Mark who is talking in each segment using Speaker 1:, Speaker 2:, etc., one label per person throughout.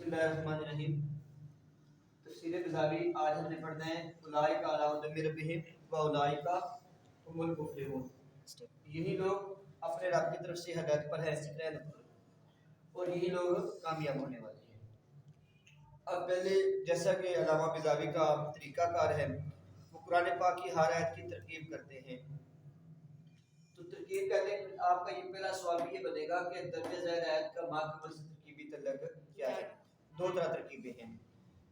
Speaker 1: بسم اللہ الرحمن الرحیم۔ تفسیر غزالی آج ہم نے پڑھنا ہے اولئک علی ھدی من ربہم و اولئک ھم المفلحون۔ یہی لوگ اپنے رب کی طرف سے ہدایت پر ہیں اور یہی لوگ کامیاب ہونے والے ہیں۔ اب پہلے جیسا کہ علامہ غزالی کا طریقہ کار ہے، وہ قرآن پاک کی ہر آیت کی ترکیب کرتے ہیں۔ تو ترکیب کہتے ہیں آپ کا یہ پہلا سوال بھی یہ بنے گا کہ درجہ ذیل آیت کا ماقبل سے ترکیبی تعلق کیا ہے؟ دو طرح ترکیبیں ہیں۔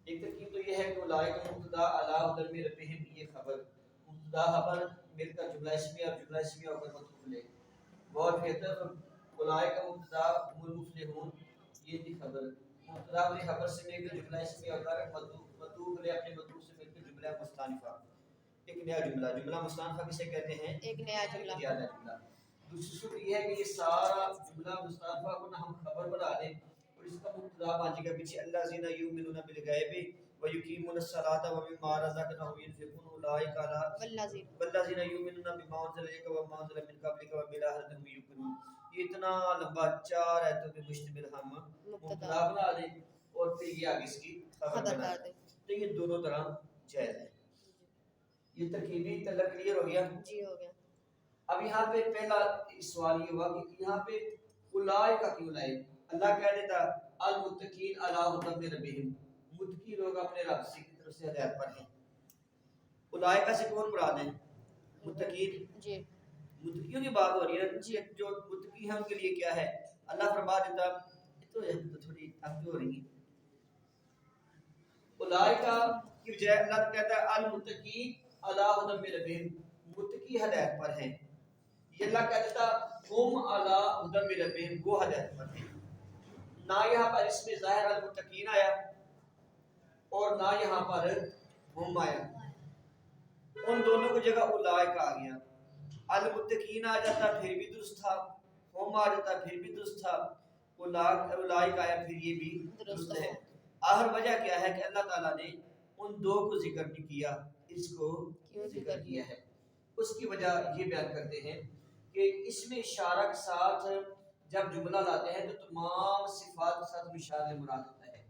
Speaker 1: ایک ترکیب تو یہ ہے کہ اولئک مبتدا علی ھدی من ربہم، یہ خبر مبتدا خبر مل کر جملہ اسمیہ اور جملہ اسمیہ ہو کر مفعول لے، اور پھر اولئک مبتدا ھم المفلحون، یہ تھی خبر مبتدا والی خبر سے مل کر جملہ اسمیہ ہو کر مطلوب لے اپنے مطلوب سے مل کر جملہ مستانفہ، ایک نیا جملہ۔ جملہ مستانفہ کسے کہتے ہیں؟ ایک نیا جملہ۔ دوسری صورت یہ ہے کہ یہ سارا جملہ مستانفہ کو ہم خبر بنا دیں اور اس کا مبتدا بن جائے گا پیچھے الذین یؤمنون بالغیب ویقیمون الصلاۃ ومما رزقناہم ينفقون اولئک علی والذین یؤمنون بما انزل الیک وما انزل من قبلک وبالآخرۃ هم یوقنون۔ یہ اتنا لمبا 4 آیتوں پہ مشتمل ہم مبتدا بنا دیں اور پھر یہ آگے اس کی خبر بنا دیں، تو یہ دونوں طرح جائز ہے۔ یہ ترکیبی تعلق کلیئر ہو گیا؟ جی ہو گیا۔ اب یہاں پہ پہلا سوال یہ ہوا کہ یہاں پہ اولئک کا کیوں لائے؟ اللہ کہہ دیتا المتقین علی ھدی من ربہم، متقی لوگ اپنے رب سے کی طرف سے ہدایت پر ہیں۔ اولئک سے کون مراد ہیں؟ متقین۔ جی متقیوں کی بات ہو رہی ہے جی، جو متقی ہیں ان کے لیے کیا ہے؟ اللہ فرما دیتا تو تھوڑی اب ہو رہی ہے اولئک کی بجائے اللہ کہتا ہے المتقین علی ھدی من ربہم، متقی ہدایت پر ہیں۔ یہ اللہ کہہ دیتا ہم علی ھدی من ربہم، وہ ہدایت پر ہیں۔ نہ یہاں پر اس میں ظاہر المتقین آیا اور نہ یہاں پر ہم آیا، ان دونوں کی جگہ اولئک آ گیا۔ المتقین آ جاتا پھر بھی درست تھا، ہم آ جاتا پھر بھی درست تھا، اولئک آیا پھر یہ بھی درست ہے۔ آخر وجہ کیا ہے کہ اللہ تعالیٰ نے ان دو کو ذکر نہیں کیا، اس کو کیوں ذکر کیا ہے؟ اس کی وجہ یہ بیان کرتے ہیں کہ اس میں اشارہ کے ساتھ جب جملہ لاتے ہیں تو تمام صفات کے ساتھ اشارہ مراد ہوتا ہے۔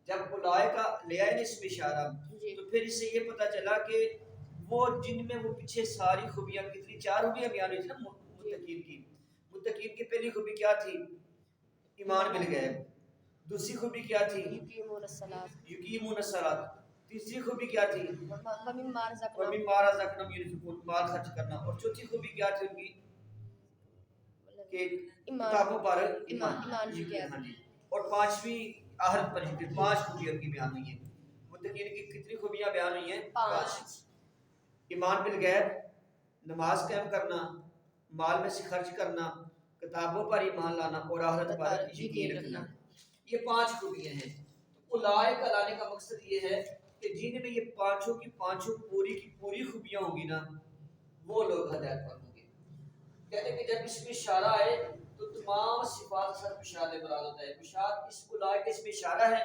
Speaker 1: جب اولئک لے آئے اس میں اشارہ تو پھر اس سے یہ پتہ چلا کہ وہ جن میں وہ پیچھے ساری خوبیاں کتنی 4 خوبیاں بیان ہوئی تھی نا متقین کی۔ متقین کی پہلی خوبی کیا تھی؟ ایمان بالغیب۔ دوسری خوبی کیا تھی؟ یقیمون الصلاۃ۔ تیسری خوبی کیا تھی؟ ومما رزقناہم ينفقون، مال خرچ کرنا۔ اور چوتھی خوبی کیا تھی ان کی؟ کہ کتابوں پر ایمان۔ ہاں جی۔ اور پانچویں آخرت پر ذکر، 5 خوبیاں ان کی بیان ہوئی ہیں۔ متقین کی کتنی خوبیاں بیان ہوئی ہیں؟ 5۔ ایمان بالغیب، نماز قائم کرنا، مال میں سے خرچ کرنا، کتابوں پر ایمان لانا اور آخرت پر یقین رکھنا، یہ 5 خوبیاں ہیں۔ اولئک لانے کا مقصد یہ ہے کہ جن میں یہ پانچوں کی پانچوں پوری کی پوری خوبیاں ہوں گی نا، وہ لوگ ہدایت پر ہوں گے۔ کہتے ہیں کہ جب اس میں اشارہ آئے تو تمام صفات سے مشار مراد ہوتا ہے۔ مشار اس اولئک اس میں اشارہ ہے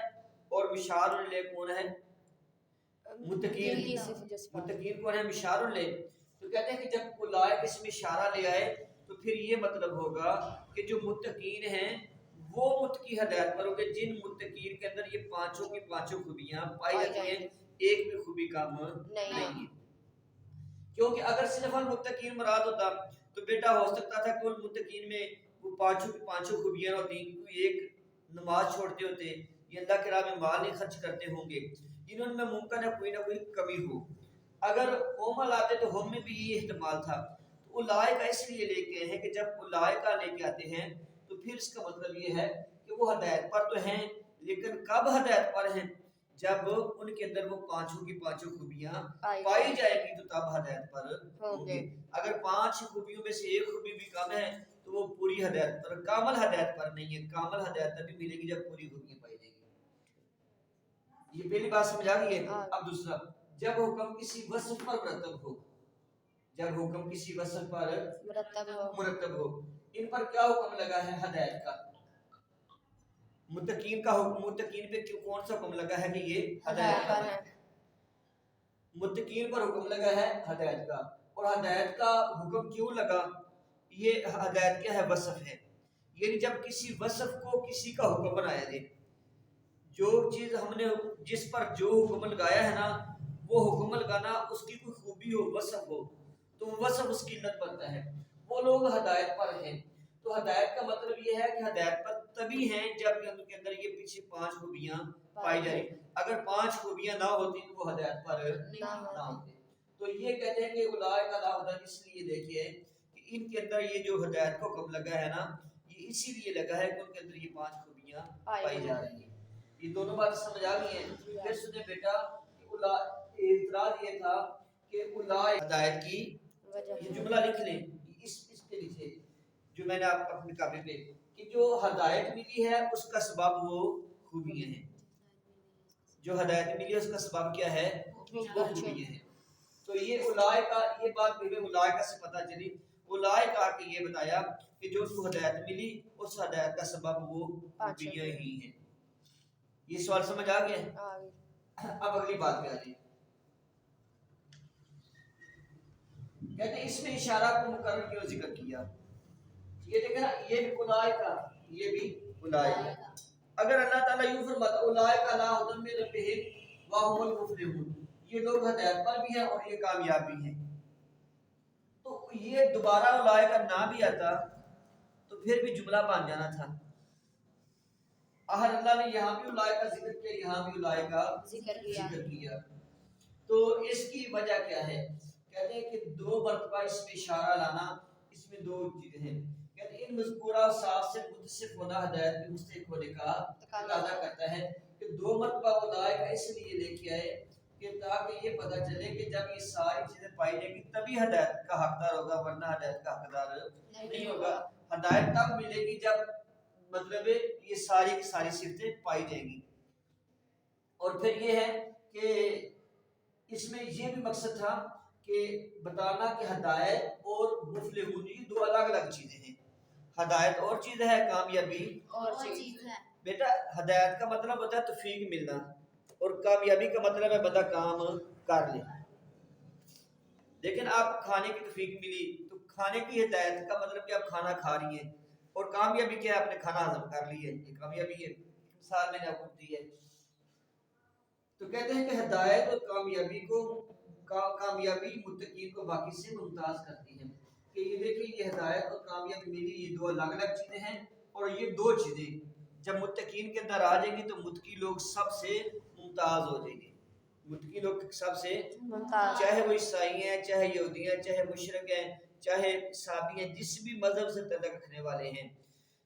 Speaker 1: اور مشار لے کون ہے؟ متقین۔ متقین کون ہے؟ مشار لے۔ تو کہتے ہیں کہ جب اولئک اس میں اشارہ لے آئے تو پھر یہ مطلب ہوگا کہ جو متقین ہیں وہ متقی ہدایت پر ہوگے، جن متقین کے اندر یہ پانچوں کی پانچوں خوبیاں پائی جاتی ہیں، ایک بھی خوبی کم نہیں ہے۔ کیونکہ اگر صرف المتقین مراد ہوتا تو بیٹا ہو سکتا تھا کہ المتقین میں وہ پانچوں کی پانچوں خوبیاں ہوتی، کوئی ایک نماز چھوڑتے ہوتے یا اللہ کے راہ میں مال نہیں خرچ کرتے ہوں گے، انہوں میں ممکن ہے کوئی نہ کوئی کمی ہو۔ اگر ہم لاتے تو ہم میں بھی یہ احتمال تھا۔ تو اولئک اس لیے لے کے ہیں کہ جب اولئک لے کے آتے ہیں تو پھر اس کا مطلب یہ ہے کہ وہ ہدایت پر تو ہیں، لیکن کب ہدایت پر ہیں؟ جب ان کے اندر وہ پانچوں کی پانچوں خوبیاں پائی جائے گی تو تب ہدایت پر ہوں گے۔ اگر 5 خوبیوں میں سے ایک خوبی بھی کم ہے تو وہ پوری ہدایت پر، کامل ہدایت پر نہیں ہے۔ کامل ہدایت تبھی ملے گی جب پوری خوبیاں پائی جائیں گی۔ یہ پہلی بات سمجھا گئی ہے۔ اب دوسرا، جب حکم کسی وصف پر مرتب ہو، جب حکم کسی وصف پر مرتب ہو، ان پر کیا حکم لگا ہے؟ ہدایت کا۔ متقین کا حکم، متقین پہ کون سا حکم لگا ہے کہ یہ ہدایت کا ہے؟ متقین پر حکم لگا ہے ہدایت کا۔ اور ہدایت کا حکم کیوں لگا؟ یہ ہدایت کیا ہے؟ وصف ہے۔ یعنی جب کسی وصف کو کسی کا حکم بنایا جائے، جو چیز ہم نے جس پر جو حکم لگایا ہے نا وہ حکم لگانا اس کی کوئی خوبی ہو وصف ہو تو وہ وصف اس کی علت بنتا ہے. وہ لوگ ہدایت پر ہیں. تو ہدایت کا مطلب یہ ہے کہ ہدایت پر تبھی ہیں جب ان کے اندر یہ پیچھے 5 خوبیاں پائی جا رہی. اگر 5 خوبیاں نہ ہوتی تو وہ ہدایت پر نہ ہوتے. تو یہ کہتے ہیں کہ اولئک علی ھدی، اس لیے دیکھیے کہ ان کے اندر یہ جو ہدایت کو حکم لگا ہے نا یہ اسی لیے لگا ہے کہ ان کے اندر یہ 5 خوبیاں پائی جا رہی ہیں. یہ دونوں باتیں سمجھ آ گئی ہیں. پھر سنے بیٹا کہ اعتراض یہ تھا کہ اولئک ہدایت کی یہ جملہ لکھ لیں اس کے نیچے جو میں نے آپ اپنے کاپی پہ کہ جو ہدایت ملی ہے اس کا سبب وہ خوبیاں ہیں. جو ہدایت ملی ہے اس کا سبب کیا ہے؟ وہ خوبیاں ہیں. تو یہ اولئک کا یہ بات بھی اولئک سے پتہ چلی. اولئک کا کہ یہ بتایا کہ جو اس کو ہدایت ملی اس ہدایت کا سبب وہ خوبیاں ہی ہیں. یہ سوال سمجھ آ گیا؟ اب اگلی بات پہ آ جائیں. کہتے ہیں اس میں اشارہ کو مقرر کیوں ذکر کیا؟ یہ دیکھیں نا یہ بھی اولئک کا یہ بھی اولئک. اگر اللہ تعالیٰ یوں فرماتا اولئک علی ھدی من ربہم وهم المفلحون، یہ لوگ ہدایت پر بھی ہیں اور یہ کامیاب بھی ہیں، تو یہ دوبارہ اولئک کا نہ بھی آتا تو پھر بھی جملہ بن جانا تھا. اللہ نے یہاں بھی اولئک کا ذکر کیا یہاں بھی اولئک کا ذکر کیا. تو اس کی وجہ کیا ہے؟ کہتے ہیں کہ 2 مرتبہ اس میں اشارہ لانا اس میں 2 چیزیں ہیں. کہتے ہیں ان مذکورہ صاف سے متصف ہونا ہدایت میں مستحق ہونے کا تقاضا کرتا ہے کہ 2 مرتبہ اولئک کا اس لیے لکھا ہے کہ تاکہ یہ پتہ چلے کہ جب یہ ساری چیزیں پائی جائیں گی تبھی ہدایت کا حقدار ہوگا ورنہ ہدایت کا حقدار نہیں ہوگا. ہدایت تب ملے گی جب مطلب یہ ساری کی ساری صفتیں پائی جائیں گی. اور پھر یہ ہے کہ اس میں یہ بھی مقصد تھا کہ بتانا کہ ہدایت اور مفلحون یہ 2 الگ الگ چیزیں ہیں. ہدایت اور چیز ہے، کامیابی اور چیز ہے. بیٹا ہدایت کا مطلب ہوتا ہے توفیق ملنا اور کامیابی کا مطلب ہے بندہ کام کر لے. لیکن آپ کھانے کی توفیق ملی تو کھانے کی ہدایت کا مطلب کہ آپ کھانا کھا رہی ہیں، اور کامیابی کیا ہے؟ آپ نے کھانا ہضم کر لی ہے، یہ کامیابی ہے. مثال میں نے آپ کو دی ہے. تو کہتے ہیں کہ ہدایت اور کامیابی متقین کو باقی سے ممتاز کرتی ہے. کہ یہ دیکھیں یہ ہدایت اور کامیابی ملی یہ 2 الگ الگ چیزیں ہیں، اور یہ 2 چیزیں جب متقین کے اندر آ جائیں گی تو متقی لوگ سب سے ممتاز ہو جائیں گے. متقی لوگ سب سے ممتاز، چاہے وہ عیسائی ہیں، چاہے یہودی ہیں، چاہے مشرک ہیں، چاہے صحابی ہیں، جس بھی مذہب سے تعلق رکھنے والے ہیں.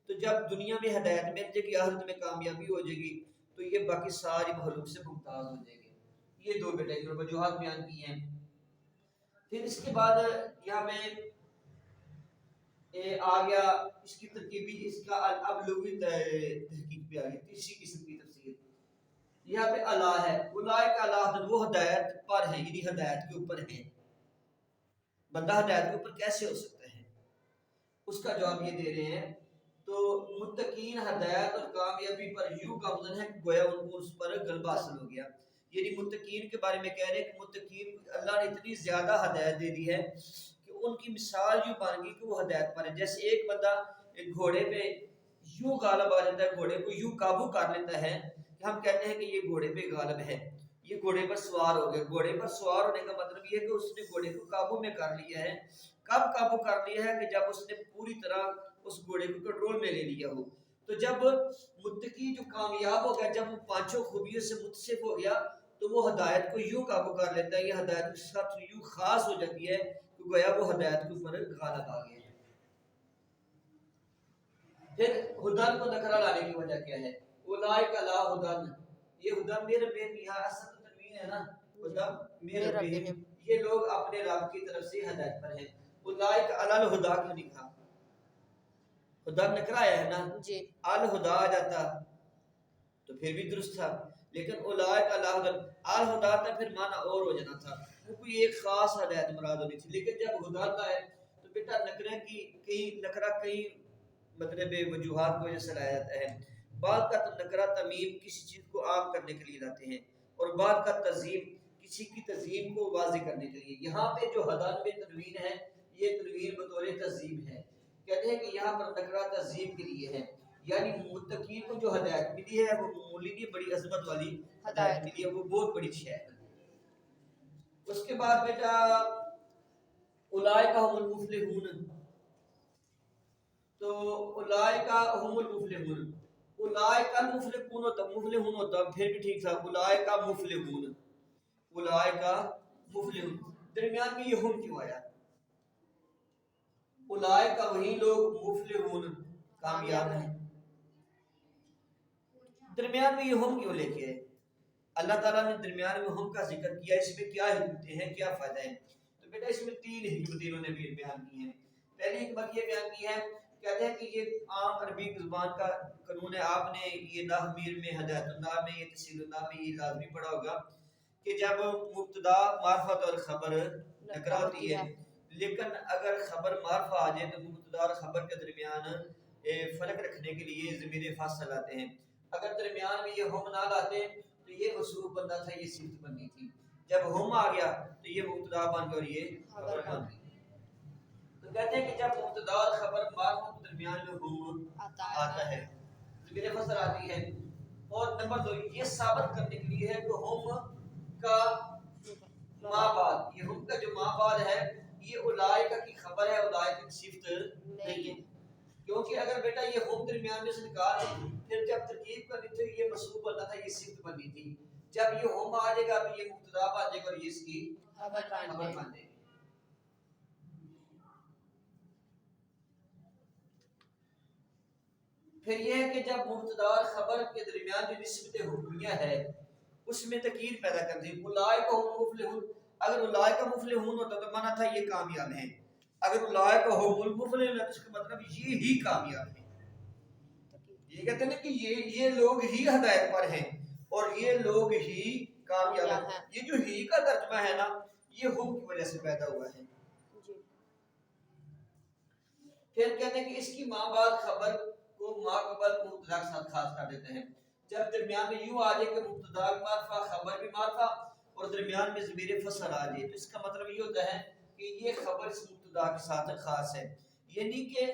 Speaker 1: تو جب دنیا میں ہدایت مل جائے گی آخرت میں کامیابی ہو جائے گی تو یہ باقی ساری مخلوق سے ممتاز ہو جائے گی. یہ 2 بیٹے جو وجوہات بیان کی ہیں. پھر اس کے بعد یہاں میں آ گیا اس کی ترکیبی اس کا اب لغوی تحقیق پہ آ گئی. تیسری قسم کی تفسیر یہاں پہ اللہ ہے. اولئک علی ھدی وہ ہدایت پر ہیں یعنی ہدایت کے اوپر ہیں. بندہ ہدایت کے اوپر کیسے ہو سکتا ہے؟ اس کا جواب یہ دے رہے ہیں. تو متقین ہدایت اور کامیابی پر یوں گامزن ہے کہ گویا ان کو اس پر غلبہ حاصل ہو گیا. یعنی متقین کے بارے میں کہہ رہے ہیں کہ متقین اللہ نے اتنی زیادہ ہدایت دے دی ہے کہ ان کی مثال یوں بن گئی کہ وہ ہدایت پر ہے. جیسے ایک بندہ ایک گھوڑے پہ یوں غالب آ جاتا ہے، گھوڑے کو یوں قابو کر لیتا ہے کہ ہم کہتے ہیں کہ یہ گھوڑے پہ غالب ہے، یہ گھوڑے پر سوار ہو گیا. گھوڑے پر سوار ہونے کا مطلب یہ ہے کہ اس نے گھوڑے کو قابو میں کر لیا ہے. کب قابو کر لیا ہے؟ کہ جب اس نے پوری طرح اس گھوڑے کو کنٹرول میں لے لیا ہو. تو جب متقی جو کامیاب ہو گیا، جب وہ 5 خوبیوں سے متصف ہو گیا تو وہ ہدایت کو یوں قابو کر لیتا ہے، یہ ہدایت کے ساتھ یوں خاص ہو جاتی ہے کہ گویا وہ ہدایت کے اوپر غالب آ گیا ہے. پھر ہدن کو نکرہ لانے کی وجہ کیا ہے؟ اولئک علی ہدن، یہ ہدن میرے بہن یہاں اصل تنوین ہے نا، ہدن میرے بہن یہ لوگ اپنے رب کی طرف سے ہدایت پر ہیں. اولئک علی الہدا کیوں لکھا؟ ہدن نکرہ آیا ہے نا جی، الہدا آ جاتا تو پھر بھی درست تھا. لیکن اولئک علی ہدن الہدا تھا پھر معنی اور ہو جانا تھا، وہ کوئی ایک خاص ہدایت مراد ہونی تھی. لیکن جب ہدن کا ہے تو بیٹا نکرہ کی کئی مطلب وجوہات کی وجہ سے لایا جاتا ہے. بعض کا نکرہ تمیم کسی چیز کو عام کرنے کے لیے لاتے ہیں، اور بعض کا تزییم کسی کی تزییم کو واضح کرنے کے لیے. یہاں پہ جو ہدن میں تنوین ہے یہ تنوین بطور تزییم ہے. کہتے ہیں کہ یہاں پر نکرہ تزییم کے لیے ہے. یعنی متقین کو جو ہدایت ملی ہے وہ معمولی نہیں، بڑی عظمت والی ہدایت ملی ہے، وہ بہت بڑی شے ہے۔ اس کے بعد بیٹا اولئک هم المفلحون، تو اولئک هم المفلحون، اولئک المفلحون ہوتا، مفلحون ہوتا پھر بھی ٹھیک تھا، اولئک مفلحون، اولئک مفلحون، درمیان میں یہ ہم کیوں آیا؟ اولئک وہی لوگ، مفلحون کامیاب ہیں، درمیان میں یہ ہم کیوں لے کے آئے؟ اللہ تعالیٰ نے درمیان میں ہم کا ذکر کیا، اس میں کیا حکمتیں ہیں، کیا فائدہ ہے؟ تو بیٹا اس میں 3 حکمتیں انہوں نے بھی بیان کی ہیں۔ پہلی حکمت یہ بیان کی ہے، کہتے ہیں کہ یہ عام عربی زبان کا قانون ہے، آپ نے یہ نحویر میں، ہدایت اللہ میں، یہ تفسیر اللہ میں یہ لازمی پڑھا ہوگا کہ جب مبتدا معرفت اور خبر نکرہ ہوتی ہے، لیکن اگر خبر معرفہ آ جائے تو مبتدا اور خبر کے درمیان فرق رکھنے کے لیے ضمیر فاصل آتے ہیں۔ اگر درمیان میں یہ ہم نہ لاتے تو یہ مصروف بنتا تھا، یہ صفت بننی تھی، جب ہم آ گیا تو یہ مبتدا بن گیا اور یہ خبر بن گئی۔ تو کہتے ہیں کہ جب مبتدا اور خبر معرفہ کے درمیان میں ہم آتا ہے، ضمیر فصل آتی ہے، اور نمبر 2 یہ ثابت کرنے کے لیے ہے کہ ہم کا ما بعد، یہ ہم کا جو ما بعد ہے یہ اولئک کی خبر ہے، اولئک کی صفت نہیں ہے، کیونکہ اگر بیٹا یہ ہم درمیان میں سے نکال پھر جب ترکیب کرنی تھی یہ مصروف بننا تھا، یہ صفت بننی تھی، جب یہ ہم آ جائے گا تو یہ مبتدا بن جائے گا اور یہ اس کی خبر بن جائے گی۔ پھر یہ ہے کہ جب مبتدا اور خبر کے درمیان جو نسبت حکمیہ ہے اس میں تکیر پیدا کر دی، اولئک هم المفلحون، اگر اولئک مفلحون ہوتا تو مانا تھا یہ کامیاب ہیں، اگر اولئک هم المفلحون تو اس کا مطلب یہ ہی کامیاب ہیں، یہ کہتے ہیں کہ یہ لوگ ہی ہدایت پر ہیں اور یہ لوگ ہی کامیاب ہیں، یہ جو ہی کا ترجمہ ہے نا یہ ہم کی وجہ سے پیدا ہوا ہے۔ پھر کہتے ہیں کہ اس کی ماں بعد خبر کو ما قبل مبتدا کے ساتھ خاص کر دیتے ہیں، جب درمیان میں یوں آ جائے کہ مبتدا بھی معرفہ خبر بھی معرفہ اور درمیان میں ضمیر فصل آ جائے تو اس کا مطلب یہ ہوتا ہے کہ یہ خبر اس مبتدا کے ساتھ خاص ہے، یعنی کہ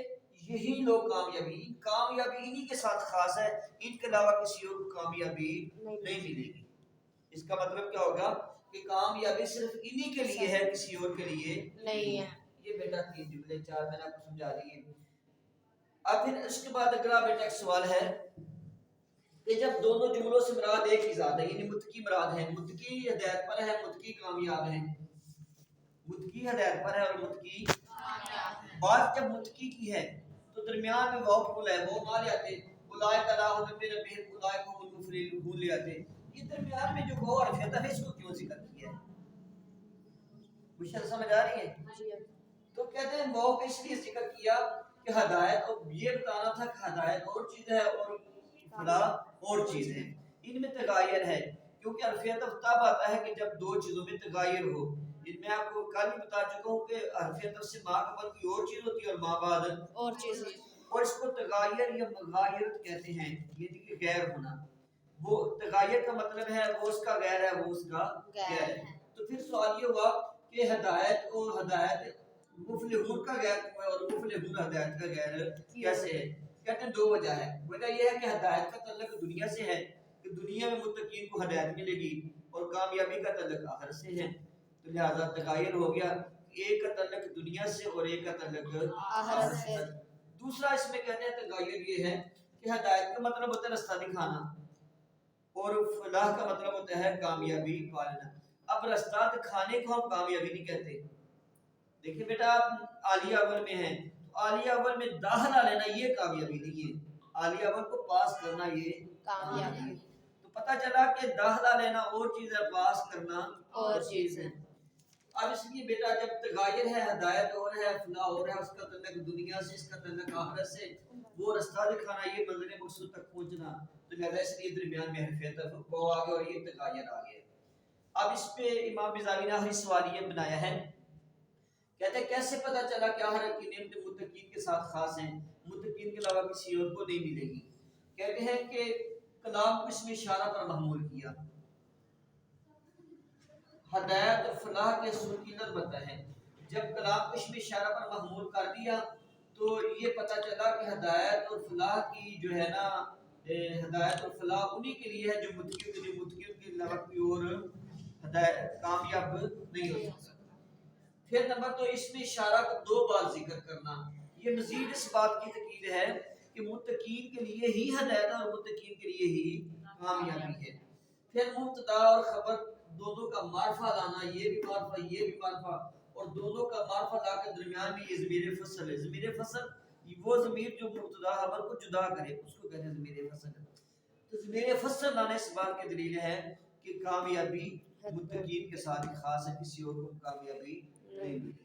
Speaker 1: یہی لوگ کامیابی انہی کے ساتھ خاص ہے، ان کے علاوہ کسی اور کو کامیابی نہیں ملے گی۔ اس کا مطلب کیا ہوگا کہ کامیابی صرف انہی کے لیے ہے، کسی اور کے لیے نہیں ہے۔ یہ بیٹا 3 جملے 4 میں نے آپ کو سمجھا دیے۔ اب پھر اس کے بعد اگلا بیٹا ایک سوال ہے کہ جب دونوں جملوں سے مراد ایک ہی ذات ہے، یعنی متقی مراد ہے، متقی ہدایت پر ہے، متقی کامیاب ہے، متقی ہدایت پر ہے اور متقی کامیاب ہے، بات جب متقی کی ہے تو درمیان میں واو کیوں لائے، وہ نہ لے آتے، اولئک علی ہدی من ربہم اولئک هم المفلحون لے آتے، یہ درمیان میں جو واو حرف ہے اس کو کیوں ذکر کیا ہے؟ مشکل سمجھ آ رہی ہے؟ تو کہتے ہیں واو کو اس لیے ذکر کیا کہ ہدایت، اور یہ بتانا تھا کہ ہدایت اور چیز ہے اور فلاح اور چیز ہے، ان میں تغایر ہے، کیونکہ حرف عطف تب آتا ہے کہ جب دو چیزوں میں تغایر ہو، میں آپ کو کل بھی بتا چکا ہوں کہ حرف عطف سے ما قبل کوئی اور چیز ہوتی ہے اور ما بعد اور چیز ہوتی ہے، اور اس کو تغایر یا مغایرت کہتے ہیں، یعنی کہ غیر ہونا، وہ تغایر کا مطلب ہے وہ اس کا غیر ہے، وہ اس کا غیر ہے۔ تو پھر سوال یہ ہوا کہ ہدایت اور ہدایت مفلحون کا غیر اور مفلحون ہدایت کا غیر کیسے ہے؟ کہتے ہیں 2 وجہ ہے، وجہ یہ ہے کہ ہدایت کا تعلق دنیا سے ہے کہ دنیا میں متقین کو ہدایت ملے گی، اور کامیابی کا تعلق آخرت سے ہے، تو لہذا تغایر ہو گیا، ایک کا تعلق دنیا سے اور ایک کا تعلق آخرت سے۔ دوسرا اس میں کہتے ہیں تغایر یہ ہے کہ ہدایت کا مطلب ہوتا ہے رستہ دکھانا اور فلاح کا مطلب ہوتا ہے کامیابی پالنا۔ اب رستہ دکھانے کو ہم کامیابی نہیں کہتے، دیکھیں بیٹا آپ عالیہ اول میں ہیں تو عالیہ اول میں داخلہ لینا یہ کامیابی نہیں ہے، عالیہ اول کو پاس کرنا یہ کامیابی ہے، تو پتہ چلا کہ داخلہ لینا اور چیز ہے، پاس کرنا اور چیز ہے۔ اب اس لیے بیٹا جب تغایر ہے، ہدایت اور ہے، فلاح اور ہے، اس کا تعلق دنیا سے، اس کا تعلق آخرت سے، وہ رستہ دکھانا یہ منزل مقصود تک پہنچنا، تو لہذا اس لیے درمیان میں حرف عطف وہ آ گیا اور یہ تغایر آ گیا۔ اب اس پہ امام بزاوی نے آخری سوال یہ بنایا ہے، کہتے ہیں کیسے پتہ چلا کہ آخرت کی نعمت متقین کے ساتھ خاص ہیں، متقین کے علاوہ کسی اور کو نہیں ملے گی؟ کہتے ہیں کہ کلام کو اس میں اشارہ پر محمول کیا، ہدایت اور فلاح کے اصول کی نظر بنتا ہے، جب کلام کو اس میں اشارہ پر محمول کر دیا تو یہ پتہ چلا کہ ہدایت اور فلاح کی جو ہے نا ہدایت اور فلاح انہی کے لیے ہے جو متقیوں کے علاوہ کوئی اور ہدایت کامیاب نہیں ہو سکتا۔ پھر نمبر تو اس میں اشارہ کو دو بار ذکر کرنا، یہ مزید اس بات کی تاکید ہے کہ متقین کے لیے ہی ہدایت اور متقین کے لیے ہی کامیابی ہے۔ پھر مبتدا اور خبر دونوں کا معرفہ لانا، یہ بھی معرفہ یہ بھی معرفہ، اور دونوں کا معرفہ لا کے درمیان میں یہ ضمیر فصل ہے۔ ضمیر فصل وہ ضمیر جو مبتدا خبر کو جدا کرے اس کو کہتے ہیں ضمیر فصل۔ تو ضمیر فصل لانے اس بات کی دلیل ہے کہ کامیابی متقین کے ساتھ ہی خاص ہے، کسی اور کو کامیابی نہیں ملتی۔